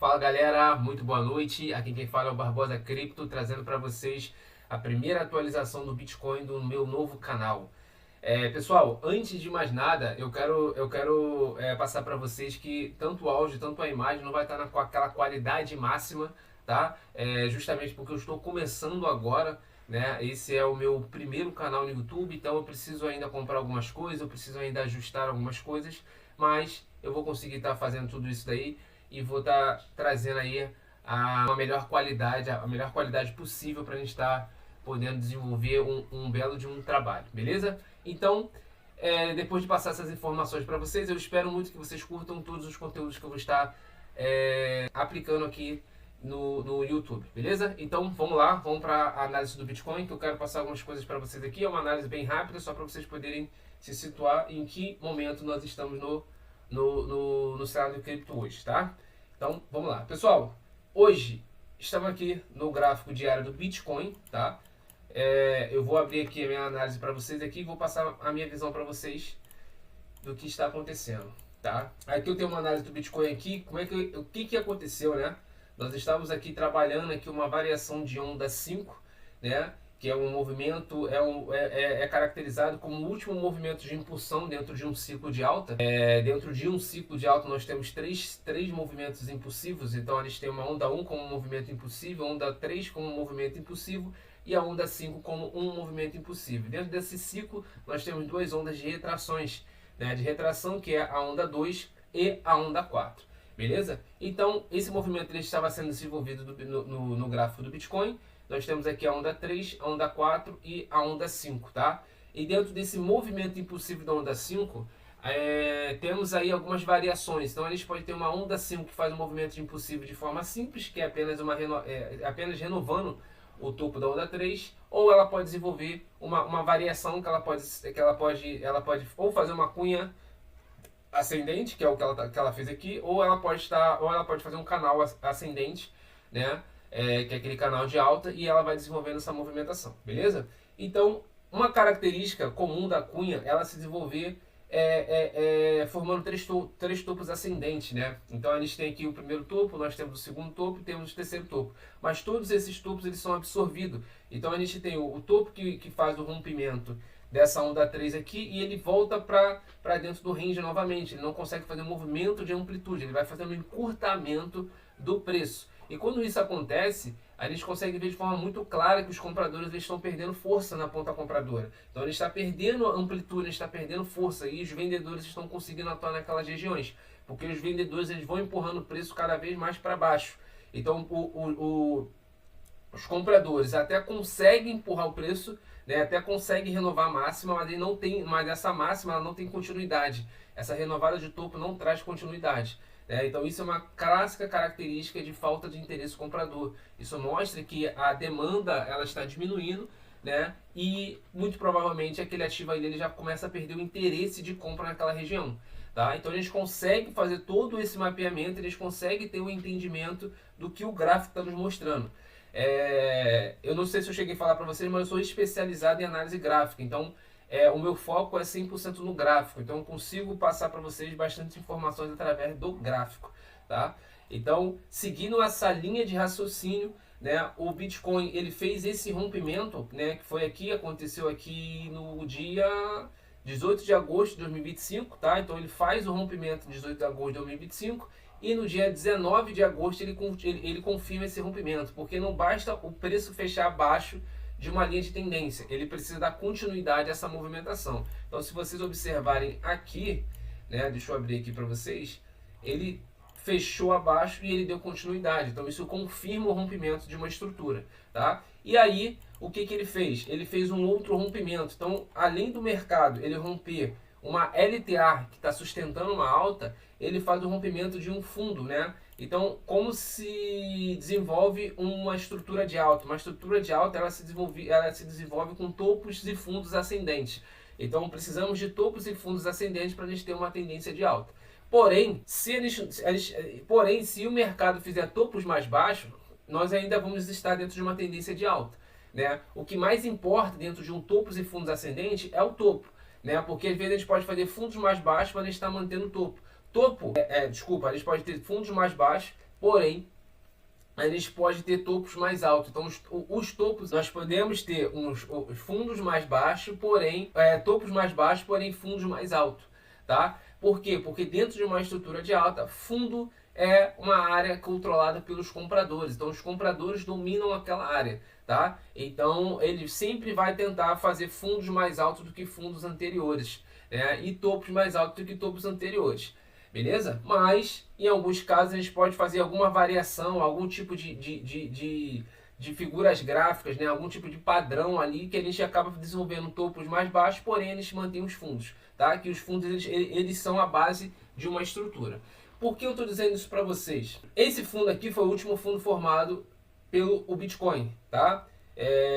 Fala galera, muito boa noite. Aqui quem fala é o Barbosa Cripto, trazendo para vocês a primeira atualização do Bitcoin do meu novo canal. Pessoal, antes de mais nada, eu quero passar para vocês que tanto o áudio, tanto a imagem não vai estar com aquela qualidade máxima, tá? Justamente porque eu estou começando agora, né? Esse é o meu primeiro canal no YouTube, então eu preciso ainda comprar algumas coisas, eu preciso ainda ajustar algumas coisas, mas eu vou conseguir estar fazendo tudo isso daí e vou estar trazendo aí uma melhor qualidade, a melhor qualidade possível para a gente estar podendo desenvolver um belo de um trabalho, beleza? Então, depois de passar essas informações para vocês, eu espero muito que vocês curtam todos os conteúdos que eu vou estar aplicando aqui no YouTube, beleza? Então vamos lá, vamos para a análise do Bitcoin, que eu quero passar algumas coisas para vocês aqui. É uma análise bem rápida, só para vocês poderem se situar em que momento nós estamos no cenário do cripto hoje, tá? Então vamos lá, pessoal. Hoje estamos aqui no gráfico diário do Bitcoin, tá? Eu vou abrir aqui a minha análise para vocês aqui e vou passar a minha visão para vocês do que está acontecendo, tá? Aqui eu tenho uma análise do Bitcoin aqui, o que aconteceu, né? Nós estamos aqui trabalhando aqui uma variação de onda 5, né? Que é um movimento, é caracterizado como o último movimento de impulsão dentro de um ciclo de alta. Dentro de um ciclo de alta nós temos três movimentos impulsivos, então eles têm uma onda 1 como um movimento impulsivo, a onda 3 como um movimento impulsivo e a onda 5 como um movimento impulsivo. Dentro desse ciclo nós temos duas ondas de retrações, né? De retração, que é a onda 2 e a onda 4. Beleza? Então esse movimento ele estava sendo desenvolvido no gráfico do Bitcoin. Nós temos aqui a onda 3, a onda 4 e a onda 5, tá? E dentro desse movimento impulsivo da onda 5, temos aí algumas variações. Então a gente pode ter uma onda 5 que faz um movimento impulsivo de forma simples, que é apenas renovando o topo da onda 3, ou ela pode desenvolver uma variação que ela pode ou fazer uma cunha ascendente, que é o que ela fez aqui, ou ela pode fazer um canal ascendente, né? Que é aquele canal de alta, e ela vai desenvolvendo essa movimentação, beleza? Então, uma característica comum da cunha, ela se desenvolver formando três topos ascendentes, né? Então, a gente tem aqui o primeiro topo, nós temos o segundo topo e temos o terceiro topo. Mas todos esses topos, eles são absorvidos. Então, a gente tem o topo que faz o rompimento dessa onda 3 aqui, e ele volta para dentro do range novamente. Ele não consegue fazer um movimento de amplitude, ele vai fazendo um encurtamento do preço. E quando isso acontece, a gente consegue ver de forma muito clara que os compradores eles estão perdendo força na ponta compradora. Então ele está perdendo amplitude, ele está perdendo força, e os vendedores estão conseguindo atuar naquelas regiões, porque os vendedores eles vão empurrando o preço cada vez mais para baixo. Então os compradores até conseguem empurrar o preço, né, até conseguem renovar a máxima, mas essa máxima ela não tem continuidade. Essa renovada de topo não traz continuidade. Então isso é uma clássica característica de falta de interesse comprador. Isso mostra que a demanda ela está diminuindo, né? E muito provavelmente aquele ativo aí ele já começa a perder o interesse de compra naquela região. Tá? Então a gente consegue fazer todo esse mapeamento, a gente consegue ter um entendimento do que o gráfico está nos mostrando. Eu não sei se eu cheguei a falar para vocês, mas eu sou especializado em análise gráfica. Então o meu foco é 100% no gráfico, então eu consigo passar para vocês bastante informações através do gráfico, tá? Então, seguindo essa linha de raciocínio, né, o Bitcoin ele fez esse rompimento, né, que foi aqui, aconteceu aqui no dia 18 de agosto de 2025, tá? Então ele faz o rompimento 18 de agosto de 2025 e no dia 19 de agosto ele confirma esse rompimento, porque não basta o preço fechar abaixo de uma linha de tendência, ele precisa dar continuidade a essa movimentação. Então se vocês observarem aqui, né, deixa eu abrir aqui para vocês, ele fechou abaixo e ele deu continuidade, então isso confirma o rompimento de uma estrutura, tá? E aí, o que ele fez? Ele fez um outro rompimento, então além do mercado ele romper uma LTA que está sustentando uma alta, ele faz o rompimento de um fundo, né? Então, como se desenvolve uma estrutura de alta? Uma estrutura de alta ela se desenvolve com topos e fundos ascendentes. Então, precisamos de topos e fundos ascendentes para a gente ter uma tendência de alta. Porém, se o mercado fizer topos mais baixos, nós ainda vamos estar dentro de uma tendência de alta, né? O que mais importa dentro de um topos e fundos ascendentes é o topo, né? Porque às vezes a gente pode fazer fundos mais baixos, mas a gente está mantendo o topo. A gente pode ter fundos mais baixos, porém a gente pode ter topos mais altos. Então, os topos, nós podemos ter os fundos mais baixos, porém, topos mais baixos, porém fundos mais altos, tá? Por quê? Porque dentro de uma estrutura de alta, fundo é uma área controlada pelos compradores. Então, os compradores dominam aquela área, tá? Então, ele sempre vai tentar fazer fundos mais altos do que fundos anteriores, né? E topos mais altos do que topos anteriores. Beleza? Mas, em alguns casos, a gente pode fazer alguma variação, algum tipo de figuras gráficas, né? Algum tipo de padrão ali que a gente acaba desenvolvendo topos mais baixos, porém eles mantêm os fundos. Tá? Que os fundos eles são a base de uma estrutura. Por que eu estou dizendo isso para vocês? Esse fundo aqui foi o último fundo formado pelo Bitcoin. Tá?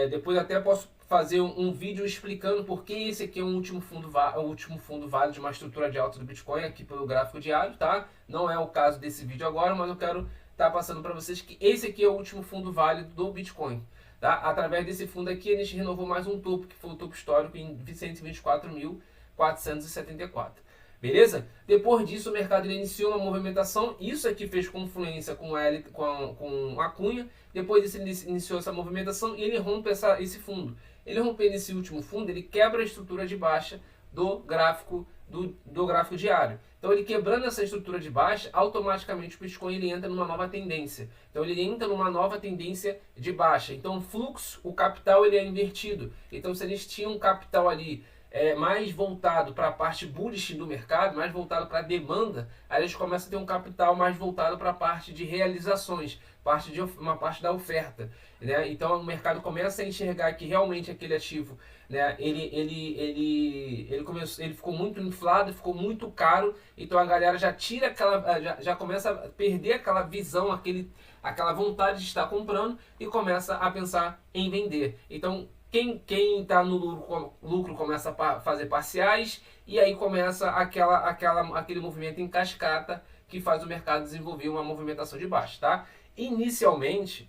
Depois até posso fazer um vídeo explicando por que esse aqui é o último fundo válido de uma estrutura de alta do Bitcoin aqui pelo gráfico diário, tá? Não é o caso desse vídeo agora, mas eu quero estar passando para vocês que esse aqui é o último fundo válido do Bitcoin, tá? Através desse fundo aqui a gente renovou mais um topo, que foi o topo histórico em 124.474. Beleza? Depois disso o mercado iniciou uma movimentação, isso aqui fez confluência com a Cunha, depois disso ele iniciou essa movimentação e ele rompe esse fundo. Ele rompendo esse último fundo, ele quebra a estrutura de baixa do gráfico diário. Então ele quebrando essa estrutura de baixa, automaticamente o Bitcoin ele entra numa nova tendência. Então ele entra numa nova tendência de baixa. Então o fluxo, o capital ele é invertido. Então se eles tinham um capital ali mais voltado para a parte bullish do mercado, mais voltado para a demanda, aí eles começam a ter um capital mais voltado para a parte de realizações, uma parte da oferta, né? Então o mercado começa a enxergar que realmente aquele ativo, né, ele ficou muito inflado, ficou muito caro, então a galera já tira já começa a perder aquela visão, aquela vontade de estar comprando e começa a pensar em vender. Então quem está no lucro começa a fazer parciais e aí começa aquele movimento em cascata que faz o mercado desenvolver uma movimentação de baixa, tá? Inicialmente,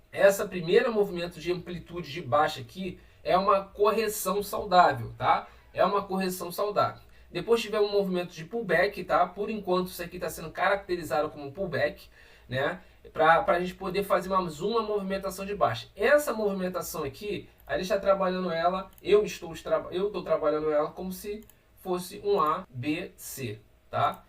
essa primeira movimento de amplitude de baixa aqui é uma correção saudável, tá? É uma correção saudável. Depois tiver um movimento de pullback, tá? Por enquanto isso aqui está sendo caracterizado como pullback, né? Para a gente poder fazer mais uma movimentação de baixa. Essa movimentação aqui, a gente está trabalhando ela, eu estou trabalhando ela como se fosse um A, B, C, tá?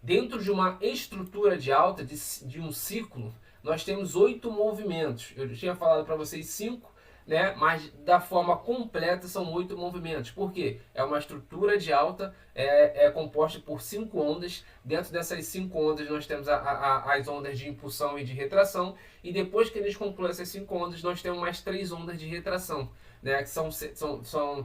Dentro de uma estrutura de alta, de um ciclo, nós temos 8 movimentos. Eu tinha falado para vocês 5, né? Mas da forma completa são 8 movimentos. Por quê? É uma estrutura de alta, composta por 5 ondas. Dentro dessas 5 ondas nós temos as ondas de impulsão e de retração. E depois que eles concluem essas 5 ondas, nós temos mais 3 ondas de retração, né? Que são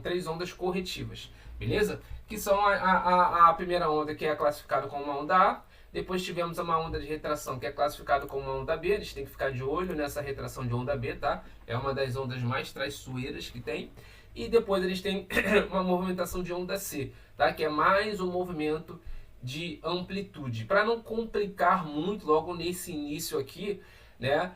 3 ondas corretivas. Beleza? Que são a primeira onda, que é classificada como uma onda A. Depois tivemos uma onda de retração que é classificada como uma onda B. Eles têm que ficar de olho nessa retração de onda B, tá? É uma das ondas mais traiçoeiras que tem. E depois eles têm uma movimentação de onda C, tá? Que é mais um movimento de amplitude. Para não complicar muito logo nesse início aqui, né?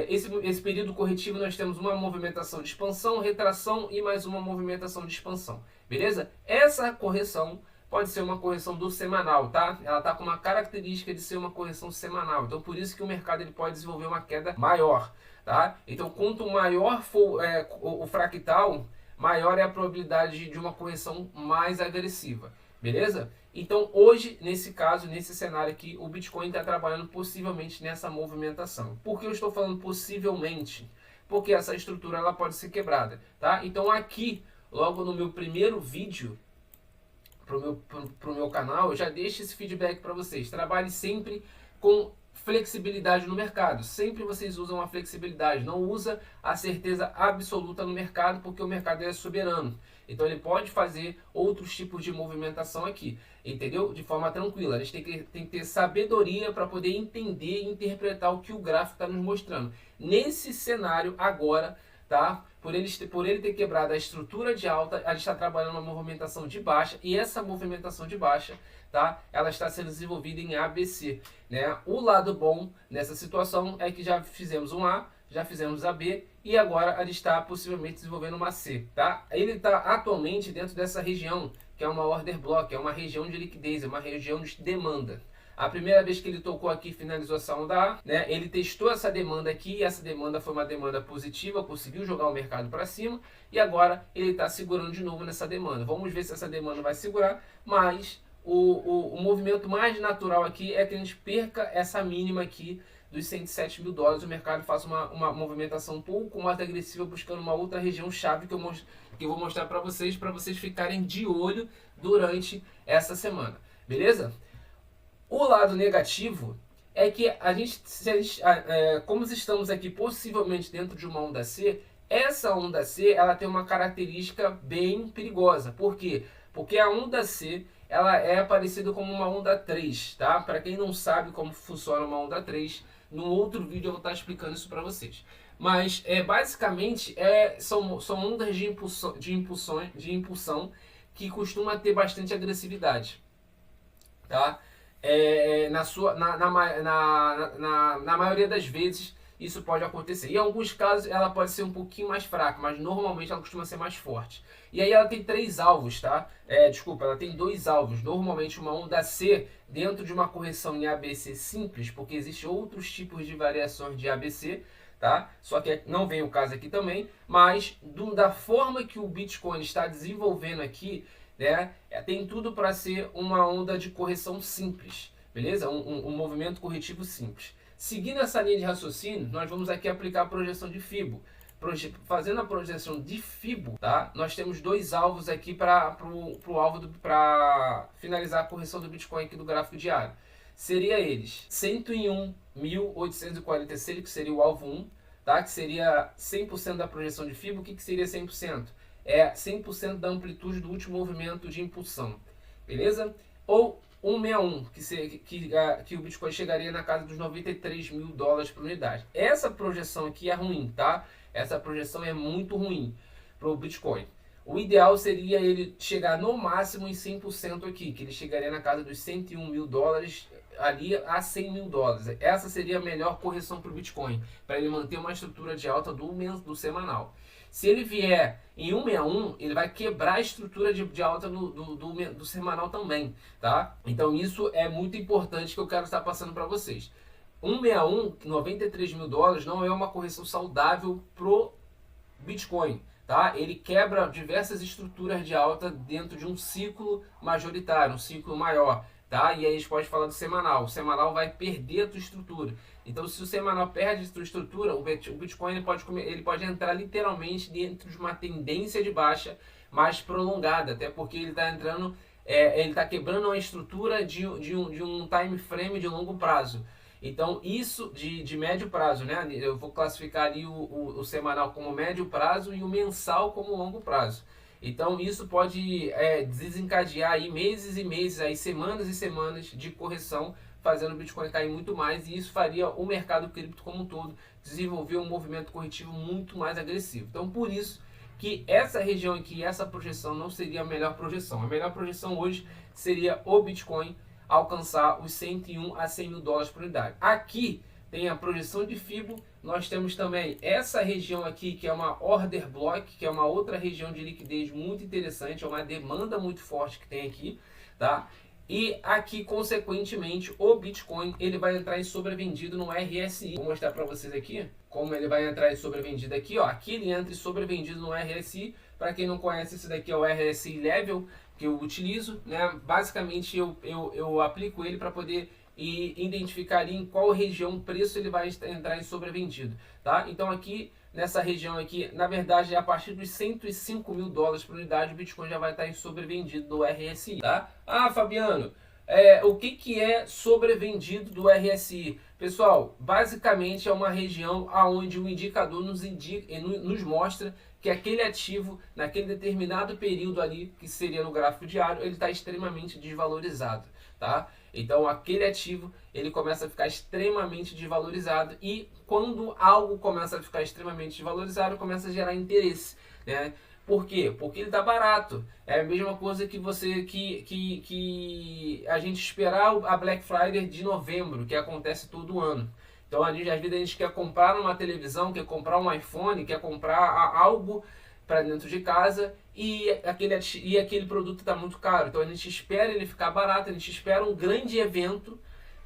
Esse período corretivo nós temos uma movimentação de expansão, retração e mais uma movimentação de expansão. Beleza? Essa correção pode ser uma correção do semanal, tá? Ela está com uma característica de ser uma correção semanal. Então, por isso que o mercado ele pode desenvolver uma queda maior, tá? Então, quanto maior for o fractal, maior é a probabilidade de uma correção mais agressiva, beleza? Então, hoje, nesse caso, nesse cenário aqui, o Bitcoin está trabalhando possivelmente nessa movimentação. Por que eu estou falando possivelmente? Porque essa estrutura ela pode ser quebrada, tá? Então, aqui, logo no meu primeiro vídeo, pro meu canal, eu já deixo esse feedback para vocês. Trabalhe sempre com flexibilidade no mercado. Sempre vocês usam a flexibilidade. Não usa a certeza absoluta no mercado, porque o mercado é soberano. Então ele pode fazer outros tipos de movimentação aqui, entendeu? De forma tranquila. A gente tem que ter sabedoria para poder entender e interpretar o que o gráfico está nos mostrando. Nesse cenário agora, tá? Por ele ter quebrado a estrutura de alta, a gente está trabalhando uma movimentação de baixa, e essa movimentação de baixa, tá? Ela está sendo desenvolvida em ABC, né? O lado bom nessa situação é que já fizemos um A, já fizemos a B, e agora a gente está possivelmente desenvolvendo uma C, tá? Ele está atualmente dentro dessa região, que é uma order block, é uma região de liquidez, é uma região de demanda. A primeira vez que ele tocou aqui, finalizou essa onda A, né? Ele testou essa demanda aqui, e essa demanda foi uma demanda positiva, conseguiu jogar o mercado para cima, e agora ele está segurando de novo nessa demanda. Vamos ver se essa demanda vai segurar, mas o movimento mais natural aqui é que a gente perca essa mínima aqui dos 107 mil dólares, o mercado faça uma movimentação um pouco mais agressiva, buscando uma outra região chave que eu vou mostrar para vocês ficarem de olho durante essa semana, beleza? O lado negativo é que como estamos aqui possivelmente dentro de uma onda C, essa onda C ela tem uma característica bem perigosa. Por quê? Porque a onda C ela é parecida como uma onda 3, tá? Para quem não sabe como funciona uma onda 3, no outro vídeo eu vou estar explicando isso para vocês. Mas basicamente são ondas de impulsão que costuma ter bastante agressividade, tá? Na maioria das vezes isso pode acontecer. Em alguns casos ela pode ser um pouquinho mais fraca, mas normalmente ela costuma ser mais forte. E aí ela tem 3 alvos, tá? Ela tem 2 alvos. Normalmente uma onda C dentro de uma correção em ABC simples, porque existem outros tipos de variações de ABC, tá? Só que não vem o caso aqui também, mas da forma que o Bitcoin está desenvolvendo aqui, né, tem tudo para ser uma onda de correção simples, beleza? Um movimento corretivo simples. Seguindo essa linha de raciocínio, nós vamos aqui aplicar a projeção de Fibo. Fazendo a projeção de Fibo, tá? Nós temos 2 alvos aqui para finalizar a correção do Bitcoin aqui do gráfico diário. Seria eles 101.846, que seria o alvo 1, tá? Que seria 100% da projeção de Fibo. O que seria 100%? É 100% da amplitude do último movimento de impulsão, beleza? Ou 161, que o Bitcoin chegaria na casa dos 93 mil dólares por unidade. Essa projeção aqui é ruim, tá? Essa projeção é muito ruim para o Bitcoin. O ideal seria ele chegar no máximo em 100% aqui, que ele chegaria na casa dos 101 mil dólares ali a 100 mil dólares. Essa seria a melhor correção para o Bitcoin, para ele manter uma estrutura de alta do semanal. Se ele vier em 161, ele vai quebrar a estrutura de alta do semanal também, tá? Então isso é muito importante que eu quero estar passando para vocês. 161, 93 mil dólares, não é uma correção saudável pro Bitcoin, tá? Ele quebra diversas estruturas de alta dentro de um ciclo majoritário, um ciclo maior, tá? E aí a gente pode falar do semanal. O semanal vai perder a tua estrutura. Então, se o semanal perde a sua estrutura, o Bitcoin ele pode entrar literalmente dentro de uma tendência de baixa mais prolongada, até porque ele está entrando, ele está quebrando uma estrutura de um time frame de longo prazo. Então, isso de médio prazo, né? Eu vou classificar ali o semanal como médio prazo e o mensal como longo prazo. Então, isso pode desencadear aí meses e meses, aí semanas e semanas de correção, fazendo o Bitcoin cair muito mais, e isso faria o mercado cripto como um todo desenvolver um movimento corretivo muito mais agressivo. Então, por isso que essa região aqui, essa projeção não seria a melhor projeção. A melhor projeção hoje seria o Bitcoin alcançar os 101 a 100 mil dólares por unidade. Aqui tem a projeção de Fibo, nós temos também essa região aqui que é uma order block, que é uma outra região de liquidez muito interessante, é uma demanda muito forte que tem aqui, tá? E aqui, consequentemente, o Bitcoin ele vai entrar em sobrevendido no RSI. Vou mostrar para vocês aqui como ele vai entrar em sobrevendido aqui, ó. Aqui ele entra em sobrevendido no RSI. Para quem não conhece, esse daqui é o RSI Level que eu utilizo, né? Basicamente eu aplico ele para poder identificar ali em qual região o preço ele vai entrar em sobrevendido, tá? Então aqui nessa região aqui, na verdade, a partir dos 105 mil dólares por unidade, o Bitcoin já vai estar em sobrevendido do RSI, tá? Ah, Fabiano, o que é sobrevendido do RSI? Pessoal, basicamente é uma região onde o indicador nos mostra que aquele ativo, naquele determinado período ali, que seria no gráfico diário, ele está extremamente desvalorizado, tá? Então aquele ativo ele começa a ficar extremamente desvalorizado, e quando algo começa a ficar extremamente desvalorizado, começa a gerar interesse, né? Por quê? Porque ele está barato. É a mesma coisa que a gente esperar a Black Friday de novembro, que acontece todo ano. Então às vezes a gente quer comprar uma televisão, quer comprar um iPhone, quer comprar algo para dentro de casa, e aquele produto está muito caro. Então a gente espera ele ficar barato, a gente espera um grande evento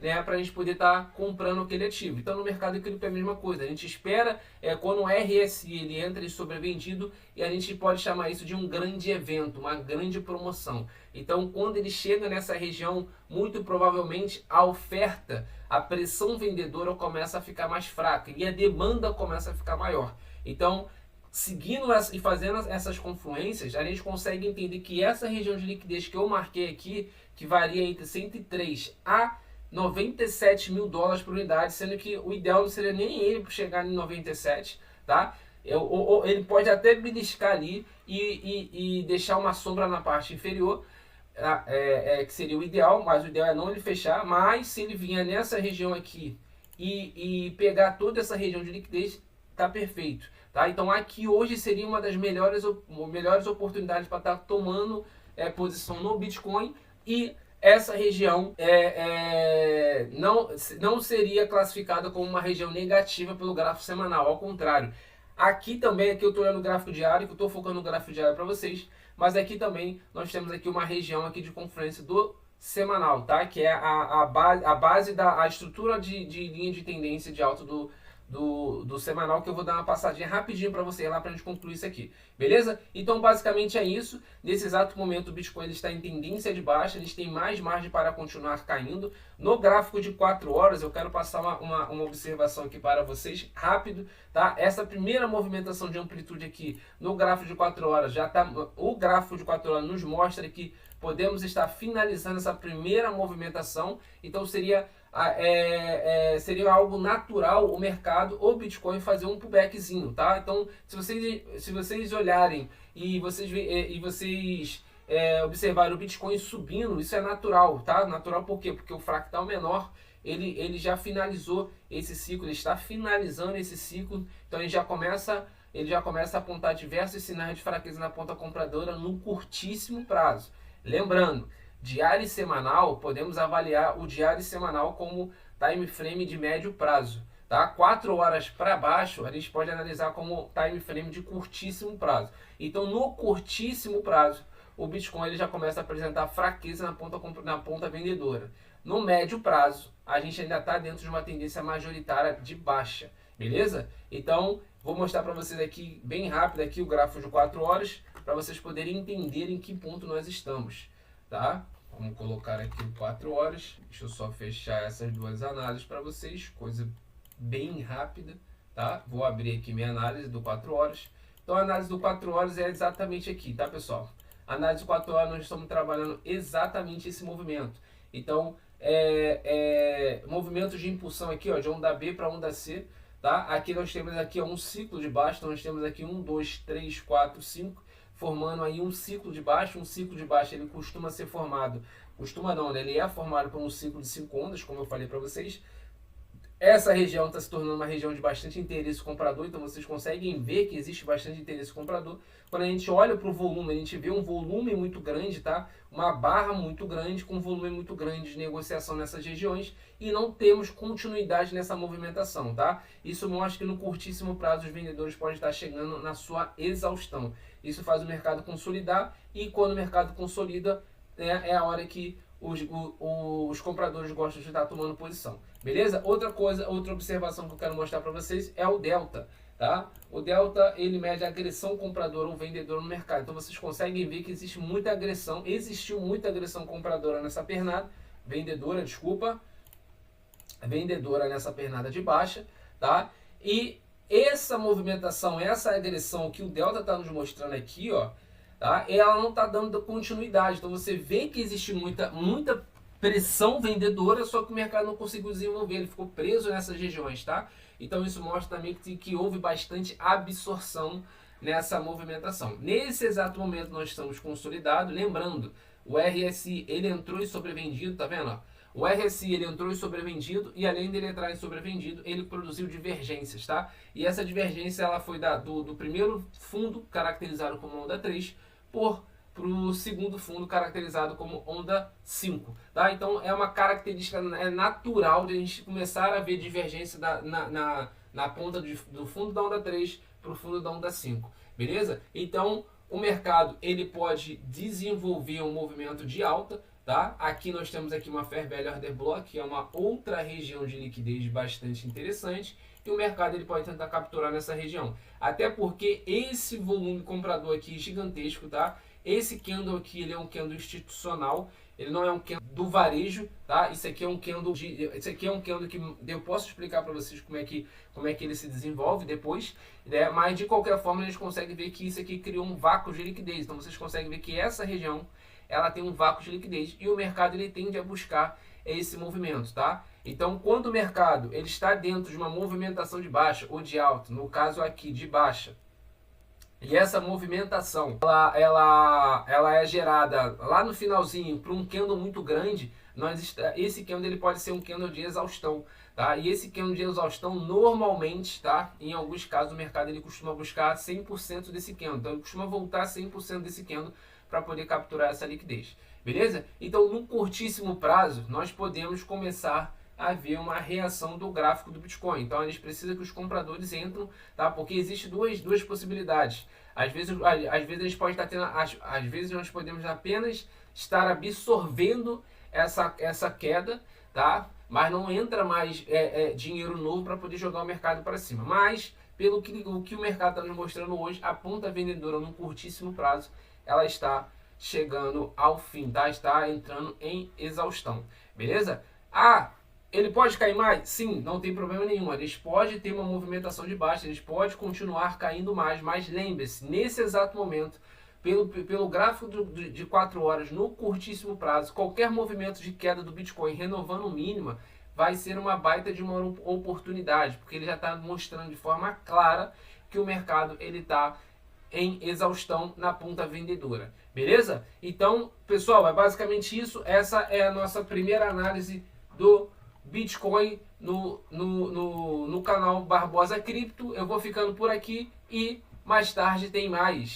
né, para a gente poder estar comprando aquele ativo. Então no mercado de cripto é a mesma coisa, a gente espera quando o RSI ele entra em sobrevendido e a gente pode chamar isso de um grande evento, uma grande promoção. Então quando ele chega nessa região, muito provavelmente a oferta, a pressão vendedora começa a ficar mais fraca e a demanda começa a ficar maior. Então seguindo e fazendo essas confluências, a gente consegue entender que essa região de liquidez que eu marquei aqui, que varia entre 103 a 97 mil dólares por unidade, sendo que o ideal não seria nem ele chegar em 97, tá? Ele pode até beliscar ali e deixar uma sombra na parte inferior, que seria o ideal, mas o ideal é não ele fechar. Mas se ele vier nessa região aqui e pegar toda essa região de liquidez, tá perfeito, tá? Então aqui hoje seria uma das melhores oportunidades para estar tomando posição no Bitcoin, e essa região não seria classificada como uma região negativa pelo gráfico semanal, ao contrário. Aqui também, aqui eu estou olhando o gráfico diário, que eu estou focando no gráfico diário para vocês, mas aqui também nós temos aqui uma região aqui de confluência do semanal, tá? Que é a base a estrutura de linha de tendência de alta do semanal, que eu vou dar uma passadinha rapidinho para você lá para a gente concluir isso aqui, beleza? Então basicamente é isso. Nesse exato momento o Bitcoin ele está em tendência de baixa, a gente tem mais margem para continuar caindo. No gráfico de 4 horas eu quero passar uma observação aqui para vocês, rápido, tá? Essa primeira movimentação de amplitude aqui no gráfico de 4 horas, o gráfico de 4 horas nos mostra que podemos estar finalizando essa primeira movimentação, então seria algo natural o mercado, o Bitcoin, fazer um pullbackzinho, tá? Então, se vocês olharem e vocês observarem o Bitcoin subindo, isso é natural, tá? Natural por quê? Porque o fractal menor, ele já finalizou esse ciclo, ele está finalizando esse ciclo, então ele já começa a apontar diversos sinais de fraqueza na ponta compradora no curtíssimo prazo. Lembrando, diário e semanal, podemos avaliar o diário e semanal como time frame de médio prazo, tá? 4 horas para baixo, a gente pode analisar como time frame de curtíssimo prazo. Então, no curtíssimo prazo, o Bitcoin ele já começa a apresentar fraqueza na ponta vendedora. No médio prazo, a gente ainda está dentro de uma tendência majoritária de baixa, beleza? Então, vou mostrar para vocês aqui, bem rápido, aqui o gráfico de 4 horas, para vocês poderem entender em que ponto nós estamos, tá? Vamos colocar aqui 4 horas. Deixa eu só fechar essas duas análises para vocês. Coisa bem rápida, tá? Vou abrir aqui minha análise do 4 horas. Então a análise do 4 horas é exatamente aqui, tá, pessoal? A análise do 4 horas nós estamos trabalhando exatamente esse movimento. Então, movimentos de impulsão aqui, ó, de onda B para onda C, tá? Aqui nós temos aqui um ciclo de baixo. Então nós temos aqui 1, 2, 3, 4, 5. Formando aí um ciclo de baixo. Um ciclo de baixo ele costuma ser formado, costuma não, né? Ele é formado por um ciclo de 5 ondas, como eu falei para vocês. Essa região está se tornando uma região de bastante interesse comprador, então vocês conseguem ver que existe bastante interesse comprador. Quando a gente olha para o volume, a gente vê um volume muito grande, tá? Uma barra muito grande, com um volume muito grande de negociação nessas regiões, e não temos continuidade nessa movimentação, tá? Isso mostra que no curtíssimo prazo os vendedores podem estar chegando na sua exaustão. Isso faz o mercado consolidar, e quando o mercado consolida, é a hora que os compradores gostam de estar tomando posição, beleza? Outra observação que eu quero mostrar para vocês é o delta, tá? O delta ele mede a agressão compradora ou vendedora no mercado. Então vocês conseguem ver que existiu muita agressão compradora nessa pernada, vendedora nessa pernada de baixa, tá? E essa movimentação, essa agressão que o delta está nos mostrando aqui, ó, tá? Ela não está dando continuidade. Então você vê que existe muita pressão vendedora, só que o mercado não conseguiu desenvolver, ele ficou preso nessas regiões, tá? Então isso mostra também que houve bastante absorção nessa movimentação. Nesse exato momento nós estamos consolidados, lembrando, o RSI ele entrou em sobrevendido, tá vendo? O RSI ele entrou em sobrevendido, e além dele entrar em sobrevendido, ele produziu divergências, tá? E essa divergência ela foi do primeiro fundo, caracterizado como onda 3, para o segundo fundo, caracterizado como onda 5, tá? Então é uma característica natural de a gente começar a ver divergência na ponta do fundo da onda 3 para o fundo da onda 5, beleza? Então o mercado ele pode desenvolver um movimento de alta, tá? Aqui nós temos aqui uma Fair Value Order Block, que é uma outra região de liquidez bastante interessante, e o mercado ele pode tentar capturar nessa região. Até porque esse volume comprador aqui gigantesco, tá? Esse candle aqui, ele é um candle institucional, ele não é um candle do varejo, tá? Isso aqui é um candle que eu posso explicar para vocês como é que ele se desenvolve depois, né? Mas de qualquer forma a gente consegue ver que isso aqui criou um vácuo de liquidez. Então vocês conseguem ver que essa região ela tem um vácuo de liquidez e o mercado ele tende a buscar esse movimento, tá? Então, quando o mercado ele está dentro de uma movimentação de baixa ou de alta, no caso aqui de baixa, e essa movimentação ela é gerada lá no finalzinho por um candle muito grande, esse candle ele pode ser um candle de exaustão, tá? E esse candle de exaustão normalmente, tá? Em alguns casos o mercado ele costuma buscar 100% desse candle, então ele costuma voltar 100% desse candle para poder capturar essa liquidez, beleza? Então, no curtíssimo prazo, nós podemos começar a ver uma reação do gráfico do Bitcoin. Então, a gente precisa que os compradores entrem, tá? Porque existe duas possibilidades. Às vezes a gente pode estar tendo, às vezes nós podemos apenas estar absorvendo essa queda, tá? Mas não entra mais dinheiro novo para poder jogar o mercado para cima. Mas, pelo que o mercado está nos mostrando hoje, a ponta vendedora no curtíssimo prazo, ela está chegando ao fim, tá? Está entrando em exaustão, beleza? Ele pode cair mais? Sim, não tem problema nenhum. Eles podem ter uma movimentação de baixa, eles podem continuar caindo mais, mas lembre-se, nesse exato momento, pelo gráfico de 4 horas, no curtíssimo prazo, qualquer movimento de queda do Bitcoin renovando o mínima, vai ser uma baita de uma oportunidade, porque ele já está mostrando de forma clara que o mercado ele está em exaustão na ponta vendedora, beleza? Então, pessoal, é basicamente isso. Essa é a nossa primeira análise do Bitcoin no canal Barbosa Cripto. Eu vou ficando por aqui e mais tarde tem mais.